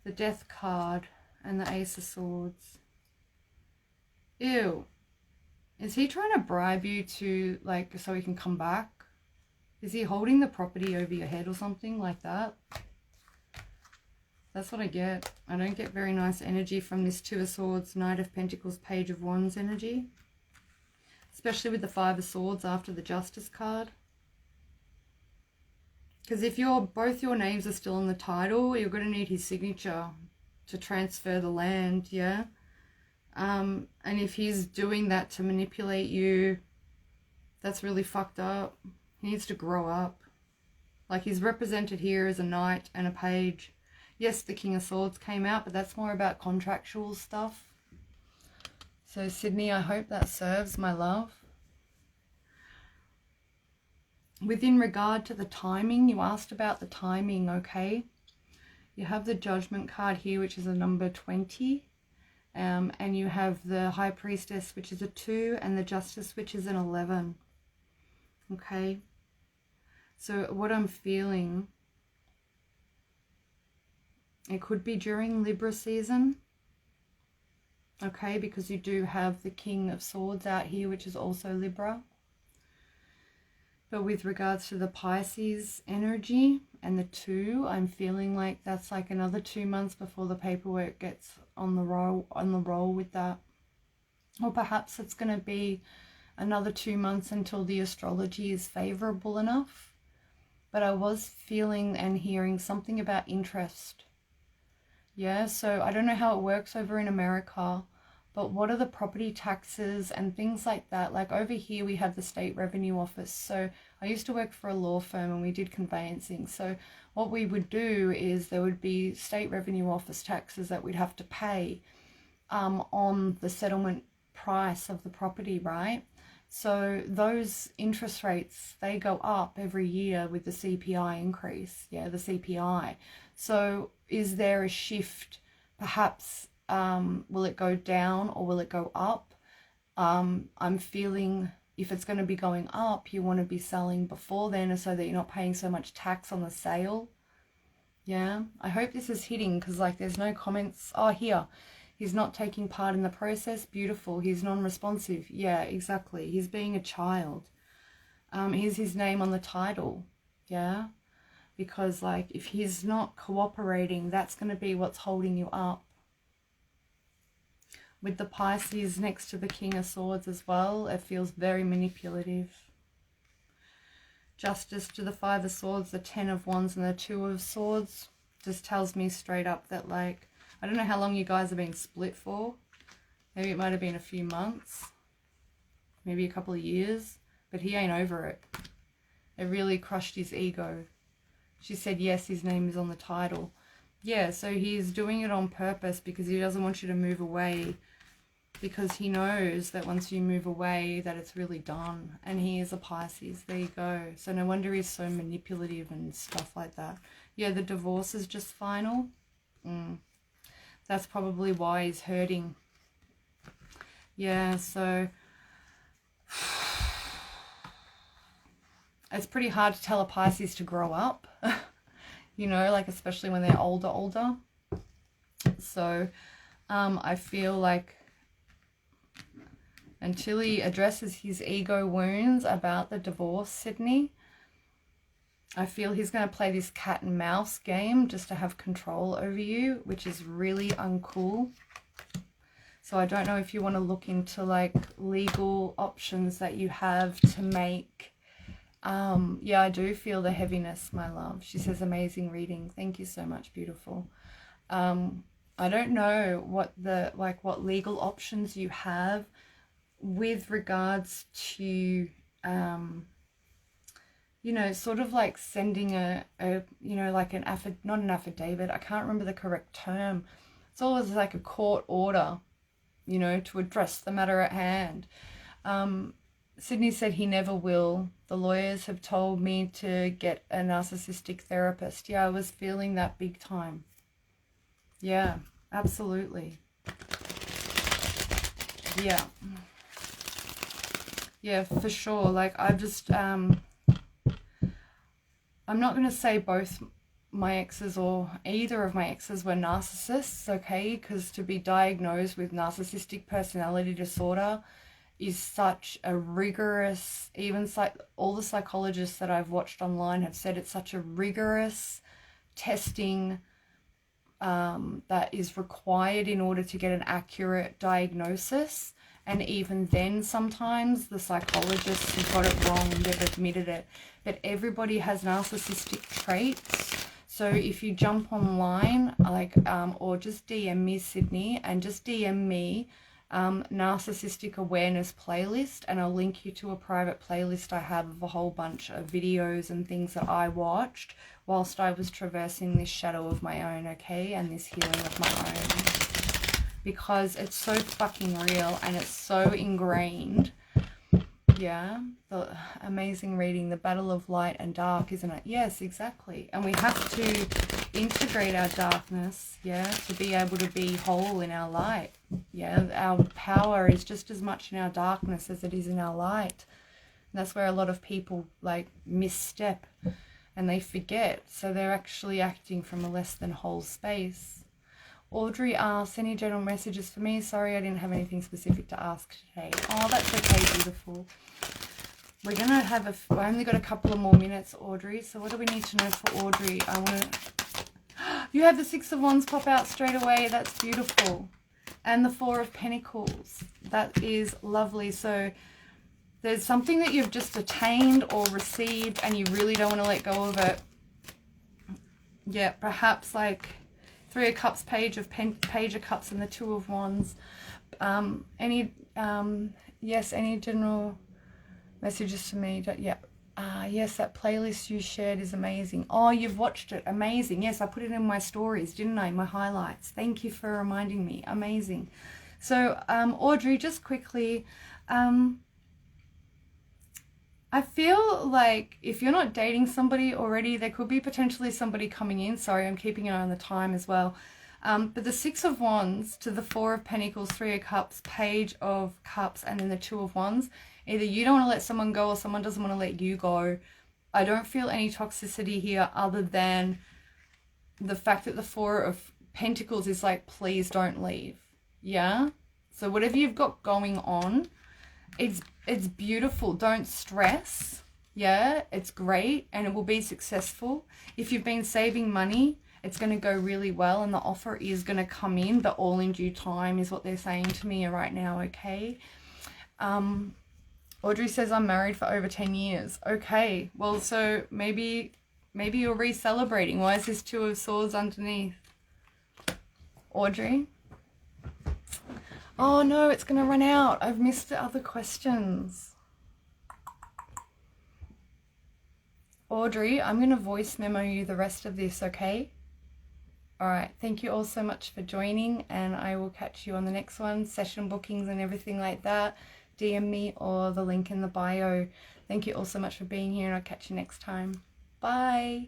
the Death card, and the Ace of Swords. Ew. Is he trying to bribe you to, like, so he can come back? Is he holding the property over your head or something like that? That's what I get. I don't get very nice energy from this Two of Swords, Knight of Pentacles, Page of Wands energy. Especially with the Five of Swords after the Justice card. Because if both your names are still in the title, you're going to need his signature to transfer the land, yeah? And if he's doing that to manipulate you, that's really fucked up. He needs to grow up. Like, he's represented here as a knight and a page. Yes, the King of Swords came out, but that's more about contractual stuff. So, Sydney, I hope that serves, my love. Within regard to the timing, you asked about the timing, okay? You have the Judgment card here, which is a number 20. And you have the High Priestess, which is a 2, and the Justice, which is an 11. Okay? So what I'm feeling, it could be during Libra season. Okay? Because you do have the King of Swords out here, which is also Libra. But with regards to the Pisces energy and the 2, I'm feeling like that's like another 2 months before the paperwork gets on the roll with that. Or perhaps it's going to be another 2 months until the astrology is favorable enough. But I was feeling and hearing something about interest. Yeah, so I don't know how it works over in America, but what are the property taxes and things like that? Like over here we have the State Revenue Office. So I used to work for a law firm and we did conveyancing. So what we would do is there would be State Revenue Office taxes that we'd have to pay on the settlement price of the property, right? So those interest rates, they go up every year with the CPI increase. Yeah, the CPI. So is there a shift? Perhaps will it go down or will it go up? I'm feeling if it's going to be going up, you want to be selling before then so that you're not paying so much tax on the sale. Yeah, I hope this is hitting because like there's no comments. Oh, here. He's not taking part in the process. Beautiful. He's non-responsive. Yeah, exactly. He's being a child. Here's his name on the title. Yeah. Because like if he's not cooperating, that's going to be what's holding you up. With the Pisces next to the King of Swords as well, it feels very manipulative. Justice to the Five of Swords, the Ten of Wands and the Two of Swords just tells me straight up that like, I don't know how long you guys have been split for. Maybe it might have been a few months. Maybe a couple of years. But he ain't over it. It really crushed his ego. She said, yes, his name is on the title. Yeah, so he's doing it on purpose because he doesn't want you to move away, because he knows that once you move away that it's really done. And he is a Pisces. There you go. So no wonder he's so manipulative and stuff like that. Yeah, the divorce is just final. That's probably why he's hurting. Yeah, so it's pretty hard to tell a Pisces to grow up. You know, like especially when they're older. So I feel like until he addresses his ego wounds about the divorce, Sydney, I feel he's going to play this cat and mouse game just to have control over you, which is really uncool. So I don't know if you want to look into like legal options that you have to make. Yeah, I do feel the heaviness, my love. She says, amazing reading. Thank you so much, beautiful. I don't know what what legal options you have with regards to, you know, sort of like sending a you know, like not an affidavit. I can't remember the correct term. It's always like a court order, you know, to address the matter at hand. Sydney said he never will. The lawyers have told me to get a narcissistic therapist. Yeah, I was feeling that big time. Yeah, absolutely. Yeah. Yeah, for sure. Like, I just, I'm not going to say both my exes or either of my exes were narcissists, okay? Because to be diagnosed with narcissistic personality disorder is such a rigorous, even all the psychologists that I've watched online have said it's such a rigorous testing that is required in order to get an accurate diagnosis. And even then, sometimes the psychologists who got it wrong, they've admitted it. But everybody has narcissistic traits. So if you jump online, like, or just DM me, Sydney, and just DM me narcissistic awareness playlist, and I'll link you to a private playlist I have of a whole bunch of videos and things that I watched whilst I was traversing this shadow of my own, okay, and this healing of my own, because it's so fucking real and it's so ingrained. Yeah, the amazing reading, the battle of light and dark, isn't it? Yes, exactly. And we have to integrate our darkness, yeah, to be able to be whole in our light. Yeah, our power is just as much in our darkness as it is in our light. And that's where a lot of people like misstep and they forget. So they're actually acting from a less than whole space. Audrey asks, any general messages for me? Sorry, I didn't have anything specific to ask today. Oh, that's okay, beautiful. We're going to have I only got a couple of more minutes, Audrey. So what do we need to know for Audrey? I want to... You have the Six of Wands pop out straight away. That's beautiful. And the Four of Pentacles. That is lovely. So there's something that you've just attained or received and you really don't want to let go of it. Yeah, perhaps like Three of Cups, Page of Cups, and the Two of Wands. Yes, any general messages to me? Yeah. Yes, that playlist you shared is amazing. Oh, you've watched it. Amazing. Yes, I put it in my stories, didn't I? My highlights. Thank you for reminding me. Amazing. So, Audrey, just quickly, I feel like if you're not dating somebody already, there could be potentially somebody coming in. Sorry, I'm keeping an eye on the time as well. But the Six of Wands to the Four of Pentacles, Three of Cups, Page of Cups, and then the Two of Wands. Either you don't want to let someone go or someone doesn't want to let you go. I don't feel any toxicity here other than the fact that the Four of Pentacles is like, please don't leave. Yeah? So whatever you've got going on, it's beautiful. Don't stress. Yeah? It's great and it will be successful. If you've been saving money, it's going to go really well and the offer is going to come in, but all in due time is what they're saying to me right now, okay? Audrey says, I'm married for over 10 years. Okay, well, so maybe you're re-celebrating. Why is this Two of Swords underneath? Audrey? Oh, no, it's going to run out. I've missed the other questions. Audrey, I'm going to voice memo you the rest of this, okay? Alright, thank you all so much for joining, and I will catch you on the next one. Session bookings and everything like that, DM me or the link in the bio. Thank you all so much for being here, and I'll catch you next time. Bye!